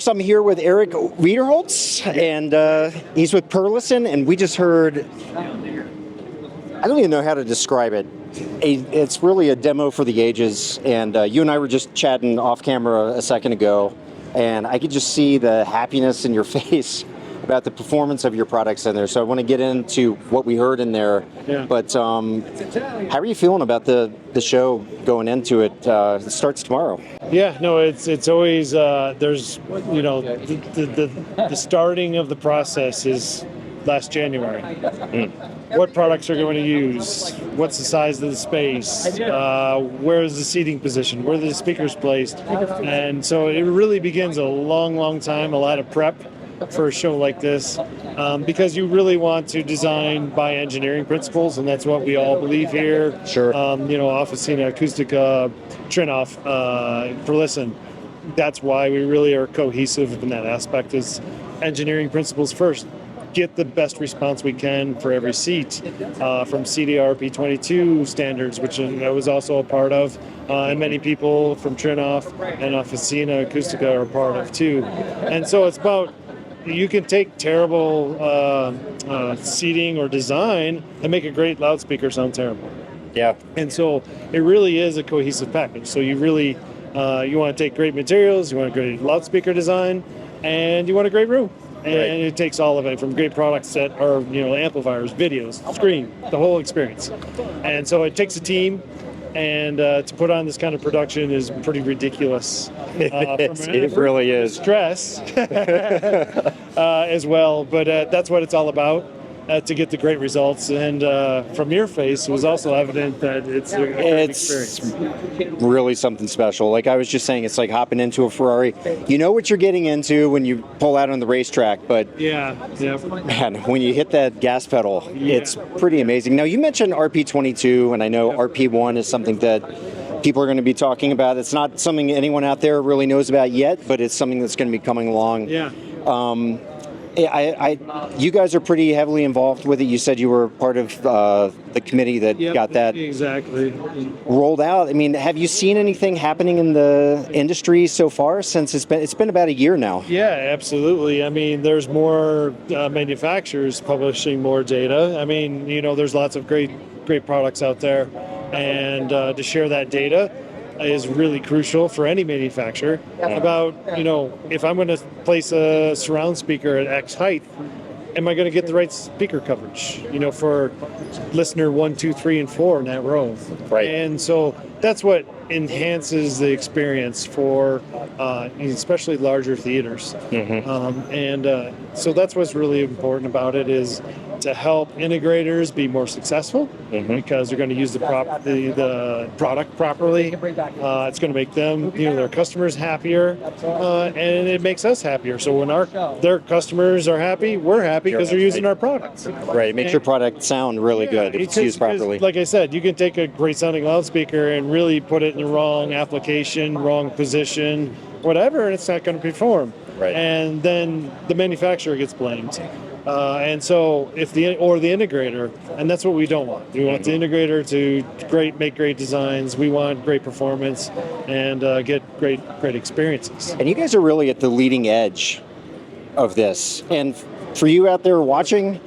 folks, I'm here with Erik Wiederholtz, and he's with Perlisten, and we just heard, I don't even know how to describe it. It's really a demo for the ages, and you and I were just chatting off camera a second ago, and I could just see the happiness in your face about the performance of your products in there. So I want to get into what we heard in there. Yeah. But how are you feeling about the show going into it? It starts tomorrow. Yeah, no, it's always there's the starting of the process is last January. What products are going to use? What's the size of the space? Where is the seating position? Where are the speakers placed? And so it really begins a long time, a lot of prep for a show like this, because you really want to design by engineering principles, and that's what we all believe here. Sure. Officina, acoustic, Trinnov, Perlisten. That's why we really are cohesive in that aspect, is engineering principles first. Get the best response we can for every seat, from CEDIA RP22 standards, which I was also a part of, and many people from Trinnov and Officina Acoustica are a part of too. And so it's about, you can take terrible seating or design and make a great loudspeaker sound terrible. Yeah. And so it really is a cohesive package. So you really, you want to take great materials, you want a great loudspeaker design, and you want a great room. And it takes all of it, from great products that are, amplifiers, videos, screen, the whole experience. And so it takes a team, and to put on this kind of production is pretty ridiculous. It really is. Stress as well, but that's what it's all about. To get the great results, and from your face, it was also evident that it's a great experience. Really something special. Like I was just saying, it's like hopping into a Ferrari. You know what you're getting into when you pull out on the racetrack, but man, when you hit that gas pedal, it's pretty amazing. Now, you mentioned RP22, and I know RP1 is something that people are going to be talking about. It's not something anyone out there really knows about yet, but it's something that's going to be coming along. Yeah. You guys are pretty heavily involved with it. You said you were part of the committee that got that rolled out. I mean, have you seen anything happening in the industry so far since it's been about a year now? Yeah, absolutely. I mean, there's more manufacturers publishing more data. I mean, there's lots of great products out there, and to share that data is really crucial for any manufacturer. About, if I'm going to place a surround speaker at X height, am I going to get the right speaker coverage, for listener 1, 2, 3, and 4 in that row? Right. And so that's what enhances the experience for especially larger theaters. So that's what's really important about it, is to help integrators be more successful, because they're going to use the product properly. It's going to make them, their customers happier, and it makes us happier. So when their customers are happy, we're happy because they're using our products. Right. It makes your product sound really good if it's used properly. Like I said, you can take a great sounding loudspeaker and really put it in the wrong application, wrong position, whatever, and it's not going to perform. Right. And then the manufacturer gets blamed. And so the integrator, and that's what we don't want. We want the integrator to make great designs. We want great performance and get great experiences. And you guys are really at the leading edge of this. And for you out there watching,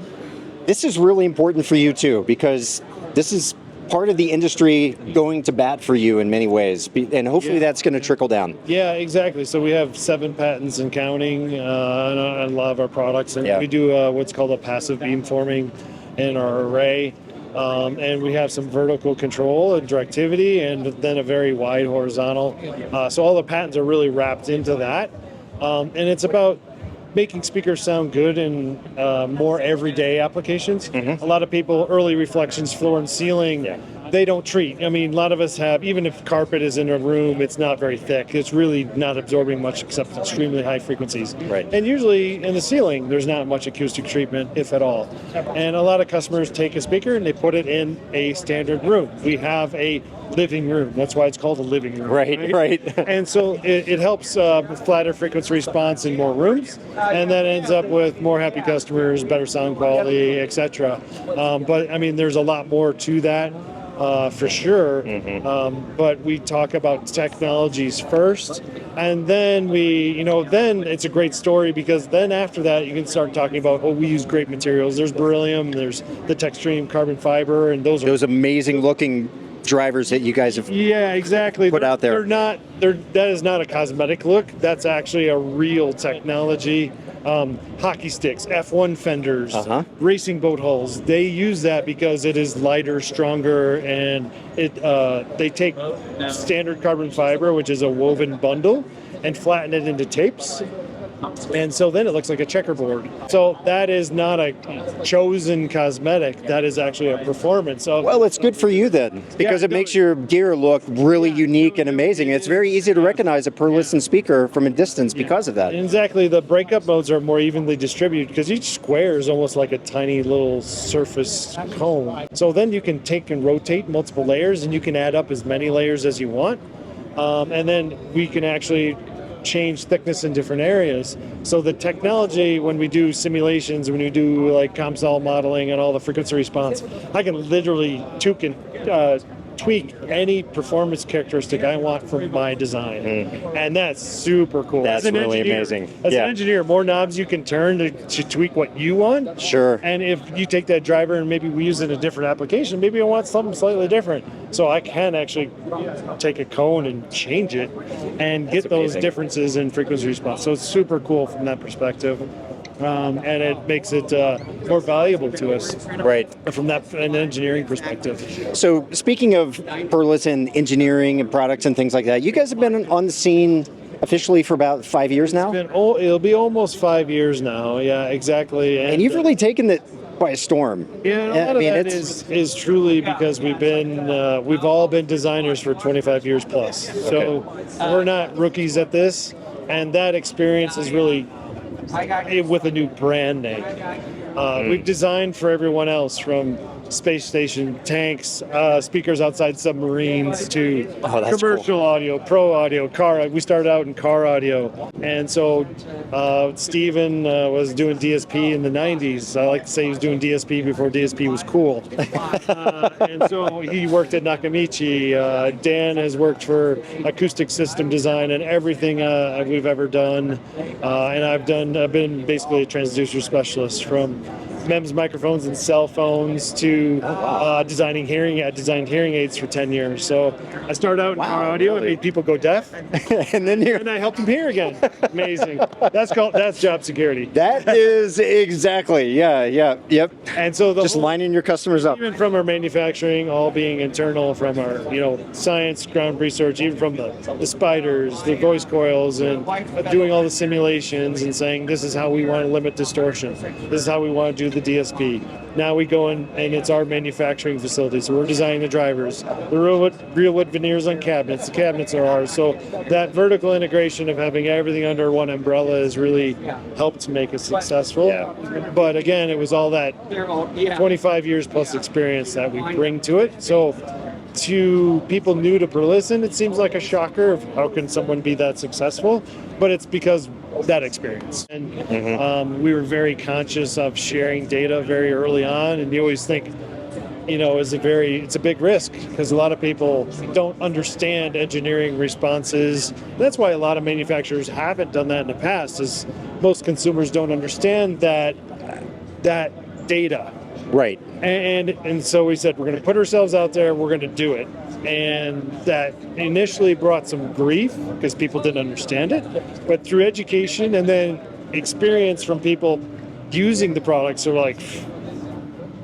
this is really important for you too, because this is part of the industry going to bat for you in many ways, and hopefully that's going to trickle down. Yeah, exactly. So we have 7 patents and counting on a lot of our products, and we do what's called a passive beamforming in our array, and we have some vertical control and directivity, and then a very wide horizontal. So all the patents are really wrapped into that, and it's about making speakers sound good in more everyday applications. A lot of people, early reflections, floor and ceiling, they don't treat. I mean, a lot of us have, even if carpet is in a room, it's not very thick. It's really not absorbing much except extremely high frequencies. Right. And usually in the ceiling, there's not much acoustic treatment, if at all. And a lot of customers take a speaker and they put it in a standard room. We have a living room. That's why it's called a living room. Right. And so it helps with flatter frequency response in more rooms, and that ends up with more happy customers, better sound quality, etc. But I mean, there's a lot more to that. for sure. But we talk about technologies first, and then then it's a great story, because then after that you can start talking about, we use great materials. There's beryllium, there's the Textreme carbon fiber, and those amazing looking drivers that you guys have put out there. That is not a cosmetic look. That's actually a real technology. Hockey sticks, F1 fenders, racing boat hulls. They use that because it is lighter, stronger, and they take standard carbon fiber, which is a woven bundle, and flatten it into tapes. And so then it looks like a checkerboard. So that is not a chosen cosmetic. That is actually a performance. Well, it's good for you then, because it makes your gear look really unique and amazing. It's very easy to recognize a Perlisten speaker from a distance because of that. Exactly. The breakup modes are more evenly distributed because each square is almost like a tiny little surface cone. So then you can take and rotate multiple layers, and you can add up as many layers as you want. And then we can actually change thickness in different areas. So the technology, when we do simulations, when we do like COMSOL modeling and all the frequency response, I can literally tweak any performance characteristic I want from my design. And that's super cool. That's really amazing. As an engineer, more knobs you can turn to tweak what you want. Sure. And if you take that driver and maybe we use it in a different application, maybe I want something slightly different. So I can actually take a cone and change it and get those differences in frequency response. So it's super cool from that perspective. And it makes it more valuable to us, right? From an engineering perspective. So speaking of Perlisten engineering and products and things like that, you guys have been on the scene officially for about 5 years now? It'll be almost 5 years now. Yeah, exactly. And you've really taken it by a storm. Yeah, a lot of that is truly because we've all been designers for 25 years plus. So we're not rookies at this, and that experience is really with a new brand name. We've designed for everyone else, from space station tanks, speakers outside submarines, to commercial audio, pro audio, car. We started out in car audio. And so Steven was doing DSP in the 90s. I like to say he was doing DSP before DSP was cool. And so he worked at Nakamichi. Dan has worked for acoustic system design and everything we've ever done. And I've been basically a transducer specialist, from MEMS microphones and cell phones to designing hearing aids for 10 years. So I started out in car audio and made people go deaf, and I helped them hear again. Amazing. That's job security. That is exactly, yep. And so just lining your customers up. Even from our manufacturing, all being internal, from our science, ground research, even from the spiders, the voice coils, and doing all the simulations and saying this is how we want to limit distortion. This is how we want to do the DSP. Now we go in, and it's our manufacturing facility, so we're designing the drivers, the real wood veneers on cabinets. The cabinets are ours. So that vertical integration of having everything under one umbrella has really helped to make us successful. But again, it was all that 25 years plus experience that we bring to it. So to people new to Perlisten, it seems like a shocker of how can someone be that successful, but it's because that experience. And we were very conscious of sharing data very early on, and you always think, it's a big risk, because a lot of people don't understand engineering responses. That's why a lot of manufacturers haven't done that in the past, is most consumers don't understand that data. Right. And so we said, we're going to put ourselves out there, we're going to do it. And that initially brought some grief because people didn't understand it. But through education and then experience from people using the products, are like,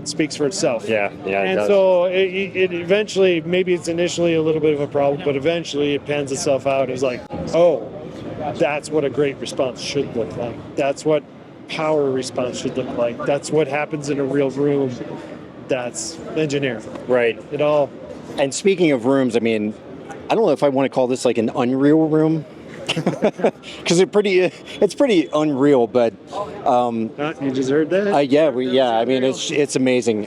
it speaks for itself. Yeah. And so it eventually, maybe it's initially a little bit of a problem, but eventually it pans itself out. It's like, that's what a great response should look like. That's what power response should look like. That's what happens in a real room. That's engineering. Right. It all. And speaking of rooms, I mean, I don't know if I want to call this like an unreal room, because it's pretty unreal. But you just heard that? I mean, it's amazing.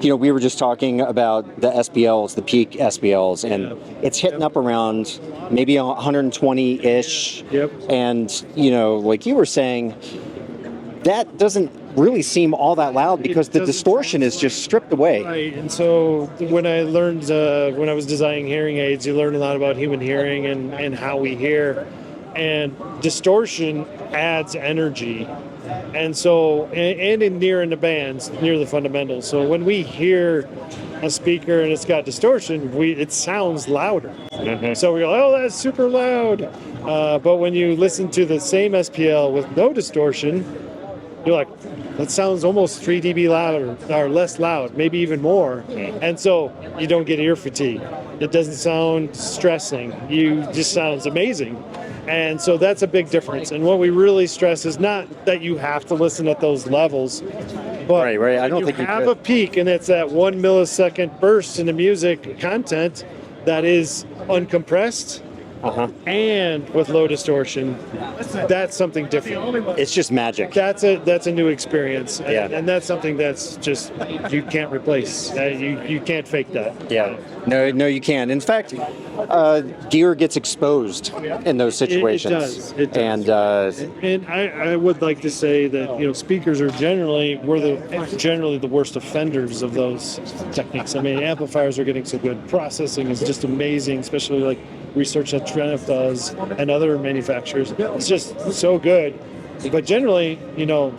We were just talking about the SBLs, the peak SBLs, and it's hitting up around maybe 120-ish. Yep. And like you were saying, that doesn't really seem all that loud because the distortion is just stripped away. Right, and so when I learned, when I was designing hearing aids, you learn a lot about human hearing and how we hear. And distortion adds energy. And so, and in the bands, near the fundamentals. So when we hear a speaker and it's got distortion, it sounds louder. So we go, oh, that's super loud. But when you listen to the same SPL with no distortion, you're like, that sounds almost 3 dB louder, or less loud, maybe even more. And so you don't get ear fatigue. It doesn't sound stressing. It just sounds amazing. And so that's a big difference. And what we really stress is not that you have to listen at those levels, but right. I don't think you have a peak, and it's that 1 millisecond burst in the music content that is uncompressed. And with low distortion, that's something different. It's just magic. That's a new experience, and that's something that's just you can't replace. You can't fake that. Yeah, no, you can't. In fact, gear gets exposed in those situations. It does. And I would like to say that speakers are generally the worst offenders of those techniques. I mean, amplifiers are getting so good. Processing is just amazing, especially like research that Trinnov does and other manufacturers. It's just so good. But generally,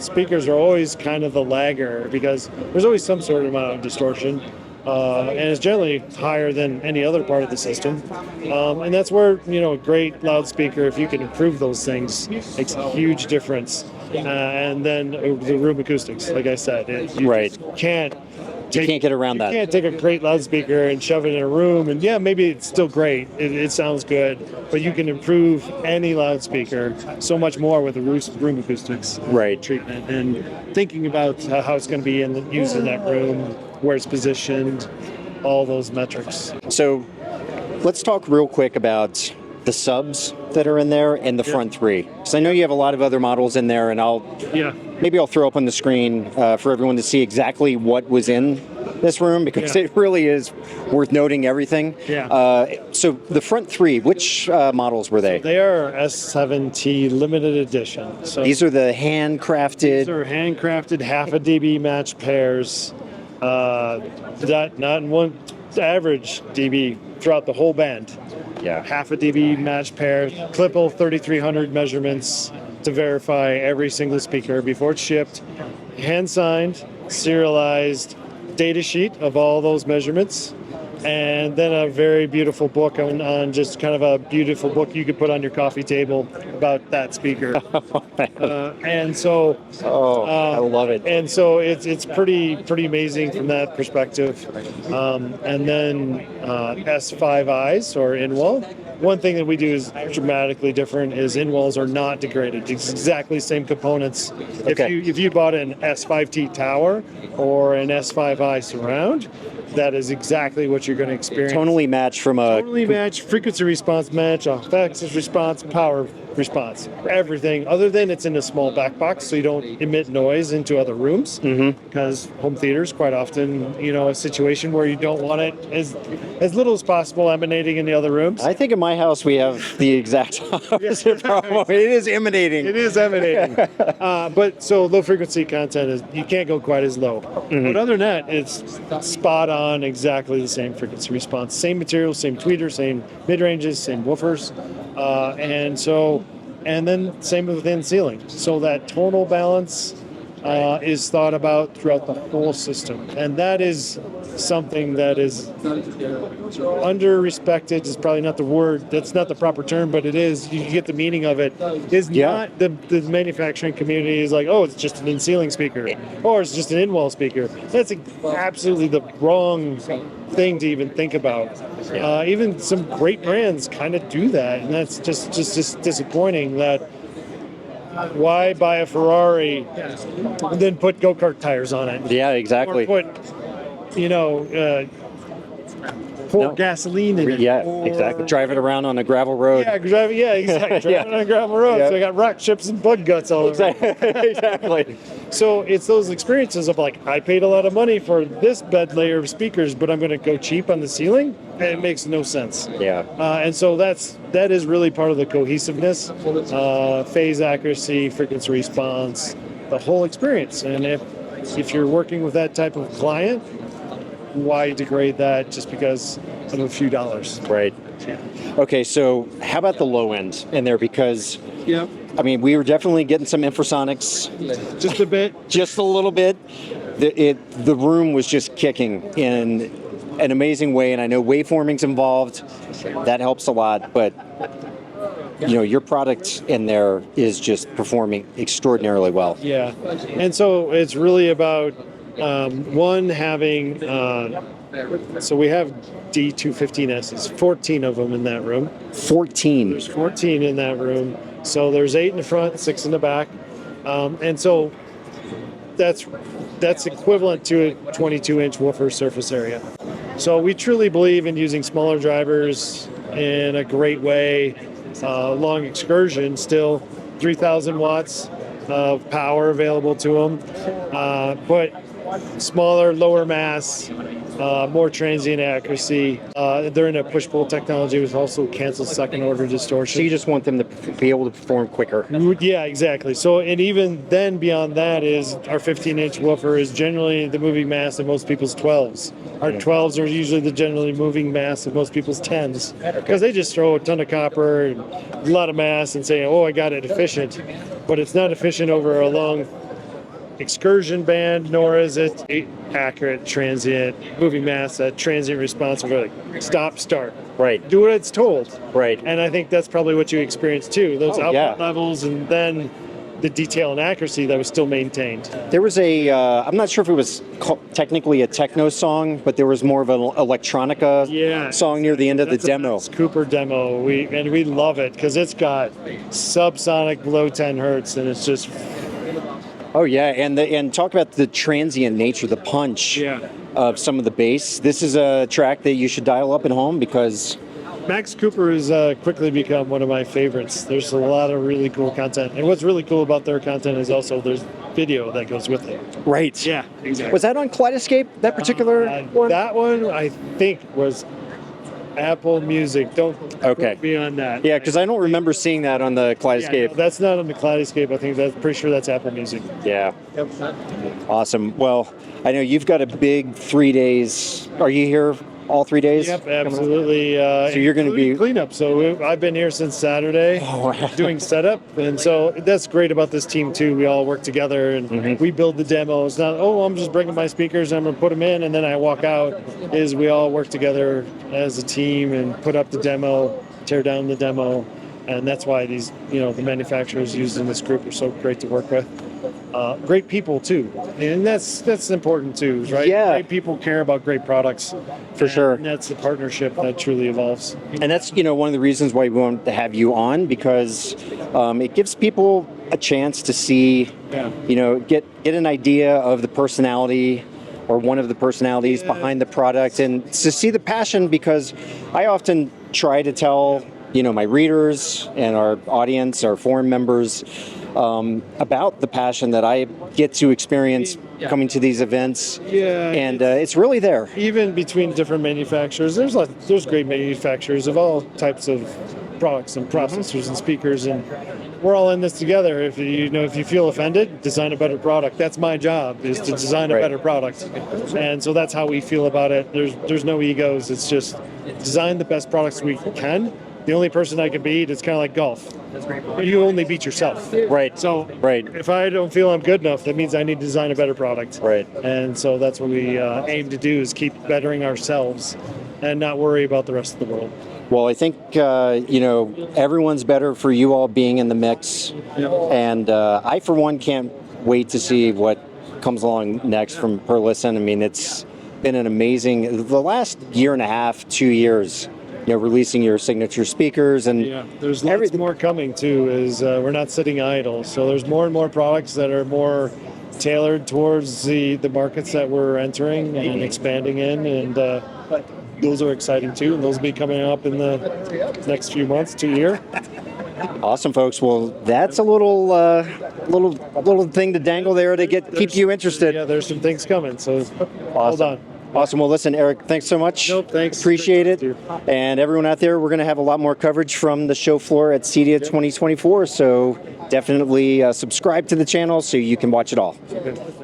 speakers are always kind of the lagger because there's always some sort of amount of distortion. And it's generally higher than any other part of the system. And that's where, a great loudspeaker, if you can improve those things, makes a huge difference. And then the room acoustics, like I said, you can't get around that. You can't take a great loudspeaker and shove it in a room, and maybe it's still great. It sounds good, but you can improve any loudspeaker so much more with the room acoustics treatment and thinking about how it's going to be used in that room, where it's positioned, all those metrics. So let's talk real quick about the subs that are in there and the front three. Because I know you have a lot of other models in there, and maybe I'll throw up on the screen for everyone to see exactly what was in this room, because it really is worth noting everything. So the front three, which models were they? They are S7t Limited Edition. So these are the handcrafted. These are handcrafted half a dB matched pairs. Not in one average dB throughout the whole band. Half a dB matched pair, Clipple 3300 measurements to verify every single speaker before it's shipped, hand signed, serialized data sheet of all those measurements, and then a very beautiful book on just kind of a beautiful book you could put on your coffee table about that speaker. And so I love it. And so it's pretty amazing from that perspective. And then S5i's or in-wall. One thing that we do is dramatically different is in-walls are not degraded. It's exactly the same components. If you bought an S5t tower or an S5i surround, that is exactly what you're going to experience. Tonally matched frequency response match, effects response, power response, everything, other than it's in a small back box so you don't emit noise into other rooms, because home theaters quite often, a situation where you don't want it as little as possible emanating in the other rooms. I think in my house we have the exact opposite problem. It is emanating. But so low frequency content is, you can't go quite as low. But other than that, it's spot on, exactly the same frequency response, same material, same tweeter, same mid ranges, same woofers, and then same within ceiling. So that tonal balance is thought about throughout the whole system, and that is something that is under-respected. Is probably not the word. That's not the proper term, but it is. You get the meaning of it. Is not the manufacturing community is like, oh, it's just an in-ceiling speaker, or it's just an in-wall speaker. That's absolutely the wrong thing to even think about. Even some great brands kind of do that, and that's just disappointing. That why buy a Ferrari and then put go-kart tires on it? Yeah, exactly. Or put pour gasoline in it. Yeah, exactly. Drive it around on a gravel road. Drive it on a gravel road. So I got rock chips and bug guts all over. Exactly. So it's those experiences of like, I paid a lot of money for this bed layer of speakers, but I'm going to go cheap on the ceiling. It makes no sense. And so that is really part of the cohesiveness, phase accuracy, frequency response, the whole experience. And if you're working with that type of client, why degrade that just because of a few dollars? Right. Okay, so how about the low end in there? Because Yep. I mean, we were definitely getting some infrasonics, Just a bit. just a little bit. The room was just kicking in an amazing way, and I know waveforming's involved. That helps a lot, but you know, your product in there is just performing extraordinarily well. Yeah. And so it's really about one having. So we have D215Ss, 14 of them in that room. 14. There's 14 in that room. So there's 8 in the front, 6 in the back, and so that's equivalent to a 22-inch woofer surface area. So we truly believe in using smaller drivers in a great way. Long excursion, still 3,000 watts of power available to them, but smaller, lower mass, more transient accuracy. They're in a push-pull technology, which also cancels second-order distortion. So you just want them to be able to perform quicker. Yeah, exactly. So, and even then beyond that is our 15-inch woofer is generally the moving mass of most people's 12s. Our 12s are usually the generally moving mass of most people's 10s because they just throw a ton of copper and a lot of mass and say, oh, I got it efficient. But it's not efficient over a long excursion band, nor is it accurate transient moving mass, that transient response of like stop, start. Right. Do what it's told. Right. And I think that's probably what you experienced too. Those output yeah. levels and then the detail and accuracy that was still maintained. There was I'm not sure if it was technically a techno song, but there was more of an electronica song near the end of the demo. It's Cooper demo. We love it because it's got subsonic below 10 hertz and it's just. Oh yeah, and talk about the transient nature, the punch of some of the bass. This is a track that you should dial up at home because Max Cooper has quickly become one of my favorites. There's a lot of really cool content, and what's really cool about their content is also there's video that goes with it. Right. Yeah, exactly. Was that on Kaleidoscape? That particular one? That one I think was Apple Music. Don't quote me on that. Yeah, because I don't remember seeing that on the Kaleidoscape. Yeah, no, that's not on the Kaleidoscape. I think pretty sure that's Apple Music. Yeah. Yep. Awesome. Well, I know you've got a big 3 days. Are you here all 3 days? Yep, absolutely. So you're going to be cleanup. So I've been here since Saturday doing setup, and so that's great about this team too. We all work together and we build the demo. It's not I'm just bringing my speakers and I'm going to put them in and then I walk out. Is we all work together as a team and put up the demo, tear down the demo, and that's why these the manufacturers used in this group are so great to work with. Great people too, and that's important too, right? Yeah. Great people care about great products, for sure. And that's the partnership that truly evolves. And that's one of the reasons why we want to have you on because it gives people a chance to see, get an idea of the personality or one of the personalities behind the product and to see the passion because I often try to tell my readers and our audience, our forum members, about the passion that I get to experience coming to these events. Yeah, and it's really there. Even between different manufacturers, there's great manufacturers of all types of products and processors and speakers, and we're all in this together. If you feel offended, design a better product. That's my job, is to design a better product, and so that's how we feel about it. There's no egos. It's just design the best products we can. The only person I can beat, it's kind of like golf. You only beat yourself. Right. So if I don't feel I'm good enough, that means I need to design a better product. Right. And so that's what we aim to do is keep bettering ourselves and not worry about the rest of the world. Well, I think, everyone's better for you all being in the mix. Yep. And I, for one, can't wait to see what comes along next from Perlisten. I mean, it's been an amazing, the last year and a half, 2 years, releasing your signature speakers and there's lots more coming too. Is we're not sitting idle, so there's more and more products that are more tailored towards the markets that we're entering and expanding in, and those are exciting too. And those will be coming up in the next few months to a year. Awesome, folks. Well, that's a little thing to dangle there to keep you interested. Yeah, there's some things coming. So awesome. Hold on. Awesome. Well, listen, Eric, thanks so much. Nope, thanks. Appreciate it. Thank you. And everyone out there, we're going to have a lot more coverage from the show floor at CEDIA 2024. So definitely subscribe to the channel so you can watch it all. Okay.